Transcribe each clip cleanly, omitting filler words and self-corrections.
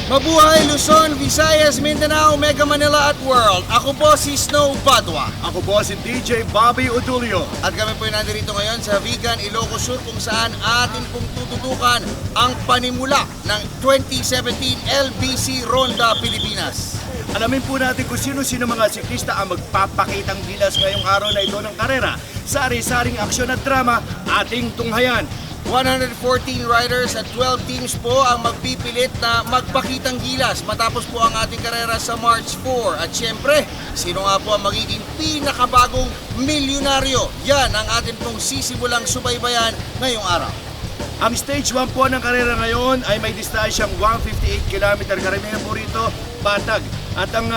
Mabuhay Luzon, Visayas, Mindanao, Mega Manila at World. Ako po si Snow Padua. Ako po si DJ Bobby Udulio. At kami po nandito ngayon sa Vigan, Ilocos Sur kung saan atin pong tututukan ang panimula ng 2017 LBC Ronda Pilipinas. Alamin po natin kung sino-sino mga siklista ang magpapakitang gilas ngayong araw na ito ng karera. Sari-saring aksyon at drama ating tunghayan. 114 riders at 12 teams po ang magpipilit na magpakitang gilas matapos po ang ating karera sa March 4. At syempre, sino nga po ang magiging pinakabagong milyonaryo? Yan ang atin pong sisimulang subaybayan ngayong araw. Ang stage 1 po ng karera ngayon ay may distansyang 158 km. Karamihan po rito, patag. At ang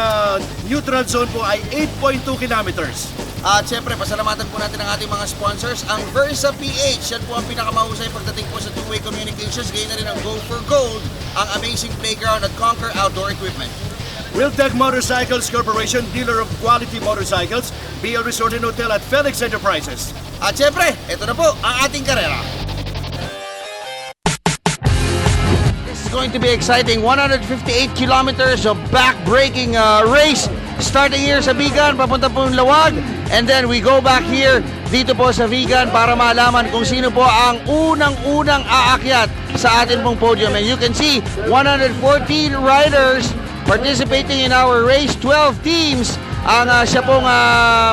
neutral zone po ay 8.2 kilometers. At syempre, pasalamatan po natin ang ating mga sponsors. Ang Versa PH, yan po ang pinakamahusay pagdating po sa two-way communications. Gayon na rin ang Go for Gold, ang amazing playground at Conquer Outdoor Equipment. Wiltec Motorcycles Corporation, dealer of quality motorcycles, BL Resort and Hotel at Felix Enterprises. At syempre, ito na po ang ating karera. This is going to be exciting. 158 kilometers of back-breaking race. Starting here sa Vigan, papunta po yung Lawag. And then we go back here, dito po sa Vigan para malaman kung sino po ang unang-unang aakyat sa atin pong podium. And you can see 114 riders participating in our race. 12 teams ang siya pong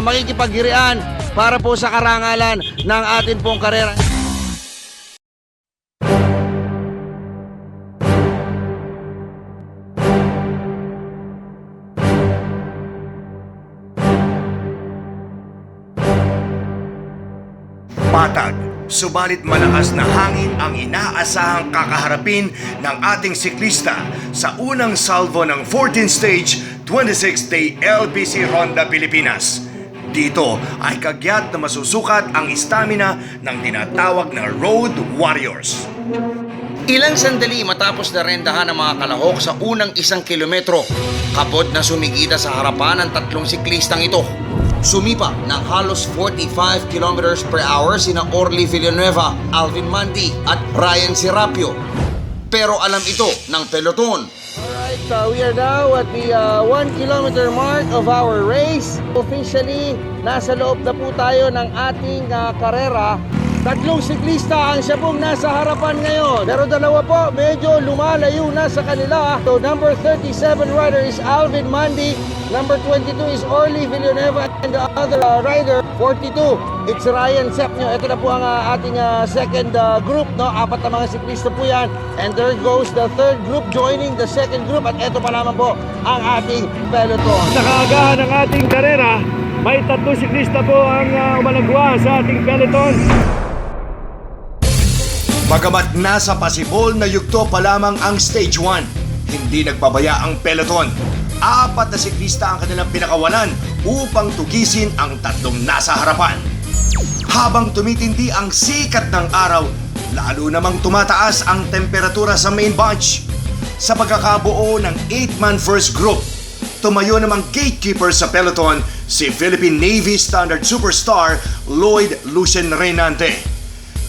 makikipaggirian para po sa karangalan ng atin pong karera. Patag, subalit malakas na hangin ang inaasahang kakaharapin ng ating siklista sa unang salvo ng 14th stage 26th Day LBC Ronda Pilipinas. Dito ay kagyat na masusukat ang istamina ng tinatawag na Road Warriors. Ilang sandali matapos na rendahan ng mga kalahok sa unang 1 kilometro, kapod na sumigita sa harapan ng tatlong siklistang ito. Sumipa ng halos 45 kilometers per hour sina Orly Villanueva, Alvin Mandi at Ryan Serapio. Pero alam ito ng peloton. Alright, we are now at the 1 kilometer mark of our race. Officially, nasa loob na po tayo ng ating karera. Tatlong siklista ang siya pong nasa harapan ngayon. Pero dalawa po, medyo lumalayo na sa kanila. So number 37 rider is Alvin Mandi. Number 22 is Orly Villanueva. And the other rider, 42, it's Ryan Sepnio. Ito na po ang ating second group. No? 4 na mga siklista po yan. And there goes the third group joining the second group. At ito pa naman po ang ating peloton. Sa kaagahan ng ating karera, may 3 siklista po ang umalagwa sa ating peloton. Bagamat nasa pasibol na yugto pa lamang ang stage 1, hindi nagpabaya ang peloton. 4 na siklista ang kanilang pinakawalan upang tugisin ang 3 nasa harapan. Habang tumitindi ang sikat ng araw, lalo namang tumataas ang temperatura sa main bunch. Sa pagkakabuo ng 8-man first group, tumayo namang gatekeeper sa peloton si Philippine Navy Standard Superstar Lloyd Lucien Reynante.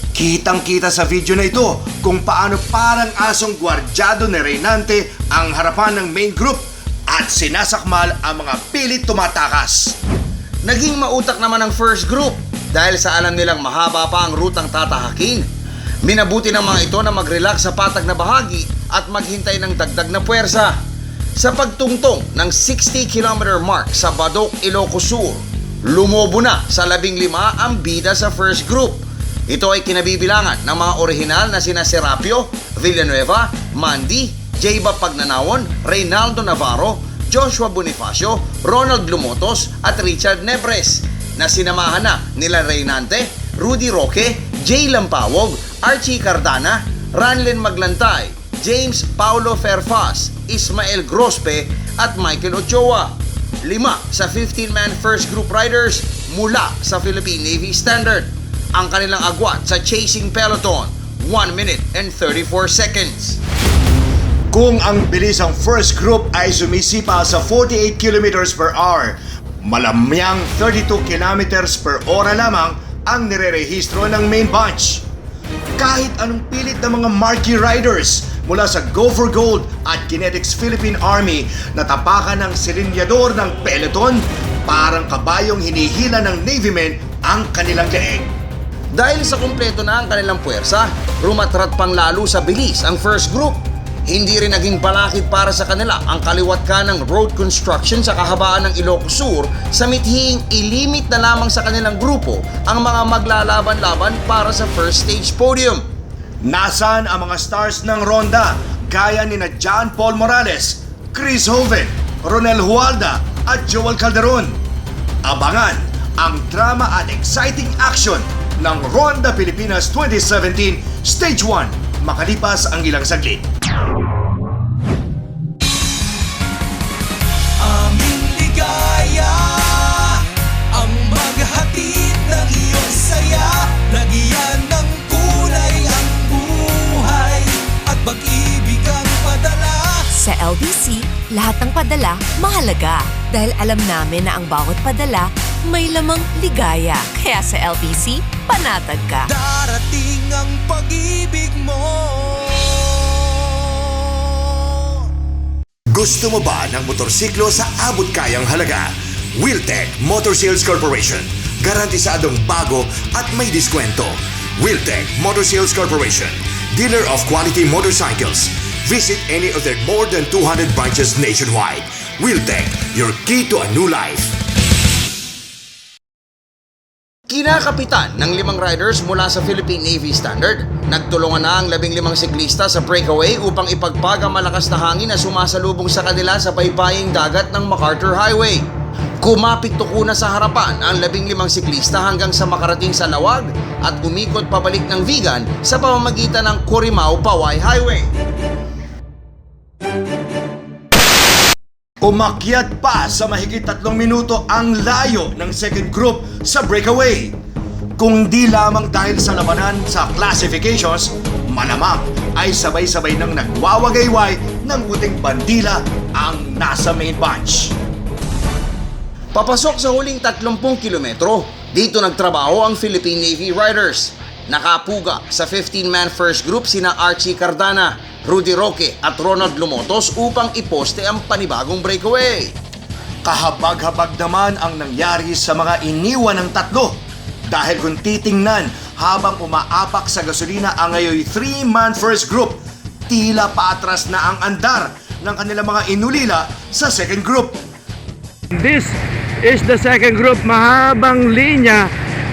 Kitang-kita sa video na ito kung paano parang asong gwardyado ni Reynante ang harapan ng main group at sinasakmal ang mga pilit tumatakas. Naging mautak naman ang first group dahil sa alam nilang mahaba pa ang rutang tatahakin. Minabuti ng mga ito na mag-relax sa patag na bahagi at maghintay ng dagdag na puwersa. Sa pagtungtong ng 60 km mark sa Badok, Ilocos Sur, lumobo na sa 15 ang bida sa first group. Ito ay kinabibilangan ng mga orihinal na sina Serapio, Villanueva, Mandi, Jayba Pagnanawon, Reynaldo Navarro, Joshua Bonifacio, Ronald Lumotos at Richard Nebres na sinamahan na nila Reynante, Rudy Roque, Jay Lampawog, Archie Cardana, Ranlin Maglantay, James Paulo Fairfas, Ismael Grospe at Michael Ochoa. 5 sa 15-man first group riders mula sa Philippine Navy Standard. Ang kanilang agwat sa chasing peloton, 1 minute and 34 seconds. Kung ang bilis ng first group ay sumisipa sa 48 kilometers per hour, malamyang 32 kilometers per hora lamang ang nirerehistro ng main bunch. Kahit anong pilit ng mga marquee riders mula sa Go for Gold at Kinetics Philippine Army na tapakan ng silinyador ng peloton, parang kabayong hinihila ng Navy men ang kanilang leeg. Dahil sa kumpleto na ang kanilang puwersa, rumatrat pang lalo sa bilis ang first group. Hindi rin naging balakid para sa kanila ang kaliwat kanang road construction sa kahabaan ng Ilocos Sur sa mithing ilimit na lamang sa kanilang grupo ang mga maglalaban-laban para sa first stage podium. Nasaan ang mga stars ng ronda gaya ni na John Paul Morales, Chris Hoven, Ronel Hualda at Joel Calderon? Abangan ang drama at exciting action ng Ronda Pilipinas 2017 Stage 1 makalipas ang ilang saglit. Aming ligaya ang maghatid ng iyong saya. Lagyan ng kulay ang buhay at pag-ibig ang padala. Sa LBC, lahat ng padala mahalaga dahil alam namin na ang bawat padala may lamang ligaya. Kaya sa LBC, panatag ka. Darating ang pag-ibig mo. Gusto mo ba ng motorsiklo sa abot kayang halaga? Wheeltech Motor Sales Corporation. Garantisadong bago at may diskwento. Wheeltech Motor Sales Corporation. Dealer of quality motorcycles. Visit any of their more than 200 branches nationwide. Wheeltech, your key to a new life. Kinakapitan ng 5 riders mula sa Philippine Navy Standard. Nagtulungan na ang 15 siklista sa breakaway upang ipagpag ang malakas na hangin na sumasalubong sa kanila sa paypaying dagat ng MacArthur Highway. Kumapit tuko na sa harapan ang 15 siklista hanggang sa makarating sa Lawag at umikot pabalik ng Vigan sa pamamagitan ng Corimao-Paway Highway. Umakyat pa sa mahigit 3 minuto ang layo ng second group sa breakaway. Kung di lamang dahil sa labanan sa classifications, malamang ay sabay-sabay nang nagwawagayway ng puting bandila ang nasa main bunch. Papasok sa huling 30 kilometro, dito nagtrabaho ang Philippine Navy Riders. Nakapuga sa 15-man first group sina Archie Cardana, Rudy Roque at Ronald Lumotos upang iposte ang panibagong breakaway. Kahabag-habag naman ang nangyari sa mga iniwan ng tatlo dahil kung titingnan habang umaapak sa gasolina ang ngayon 3-man first group, tila paatras na ang andar ng kanilang mga inulila sa second group. This is the second group, mahabang linya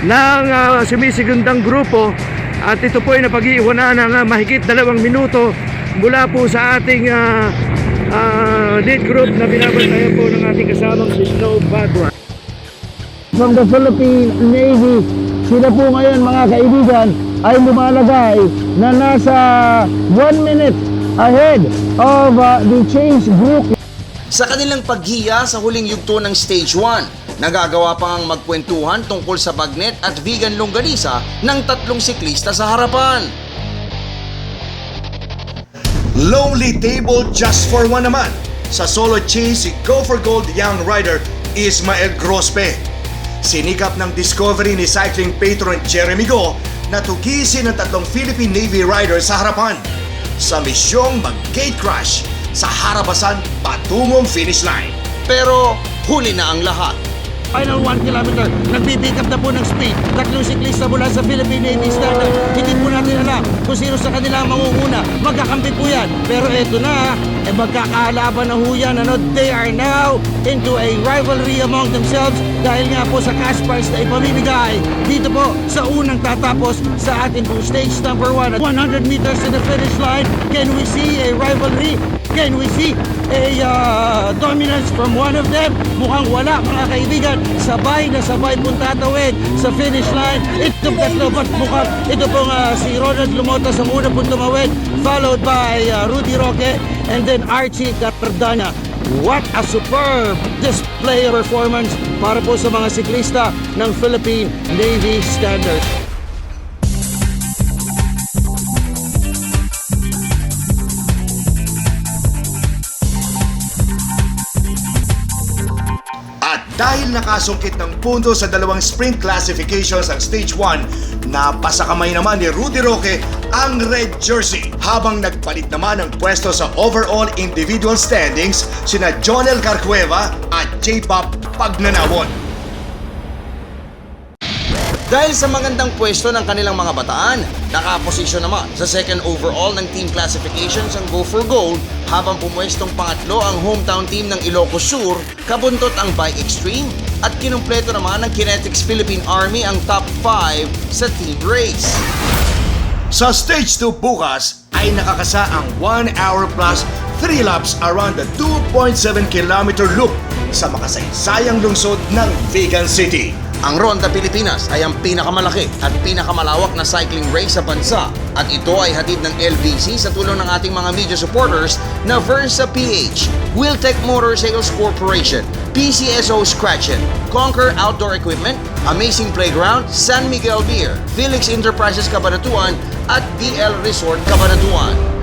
ng sumisigundang grupo at ito po ay napag-iwanan ng mahigit 2 minuto mula po sa ating lead group na binabantayan po ng ating kasamang si Snow Badwa. From the Philippine Navy, sila po ngayon mga kaibigan ay lumalagay na nasa 1 minute ahead of the change group. Sa kanilang paghiya sa huling yugto ng Stage 1, nagagawa pa ang magkwentuhan tungkol sa bagnet at vegan longganisa ng 3 siklista sa harapan. Lonely table just for one naman sa solo chase si Go for Gold young rider Ismael Grospe. Sinikap ng discovery ni cycling patron Jeremy Go na tugisin ng 3 Philippine Navy riders sa harapan sa misyong mag-gate crash sa harapasan patungong finish line. Pero huli na ang lahat. Final 1 kilometer, nagpipick up na po ng speed. 3 siklista mula sa Philippine Navy Standard. Hindi po natin alam kung sino sa kanila mangunguna. Magkakampi po yan. Pero eto na, magkakalaban na ho yan. They are now into a rivalry among themselves dahil nga po sa cash prize na ipamimigay dito po sa unang tatapos sa ating pong stage number 1 at 100 meters to the finish line. Can we see a rivalry? Can we see a dominance from one of them? Mukhang wala mga kaibigan. Sabay na sabay pong tatawid sa finish line. Ito tatlo but mukhang ito pong si Ronald Lumotas ang una pong tumawid, followed by Rudy Roque and then Archie Cardana. What a superb display of performance para po sa mga siklista ng Philippine Navy Standard. At Dahil nakasungkit ng punto sa dalawang sprint classifications ang Stage 1, napasakamay naman ni Rudy Roque ang red jersey. Habang nagpalit naman ng pwesto sa overall individual standings sina Jonel Carcueva at J-Pop Pagnanawon. Dahil sa magandang pwesto ng kanilang mga bataan, nakaposisyon naman sa second overall ng team classifications ang Go for Gold, habang pumwestong pangatlo ang hometown team ng Ilocos Sur, kabuntot ang Bike Extreme, at kinumpleto naman ng Kinetics Philippine Army ang top 5 sa team race. Sa Stage 2 bukas ay nakakasa ang 1 hour plus 3 laps around the 2.7 kilometer loop sa makasaysayang lungsod ng Vigan City. Ang Ronda Pilipinas ay ang pinakamalaki at pinakamalawak na cycling race sa bansa, at ito ay hatid ng LBC sa tulong ng ating mga media supporters na Versa PH, Wheeltech Motorcycles Corporation, PCSO Scratchin, Conquer Outdoor Equipment, Amazing Playground, San Miguel Beer, Felix Enterprises Cabanatuan at DL Resort Cabanatuan.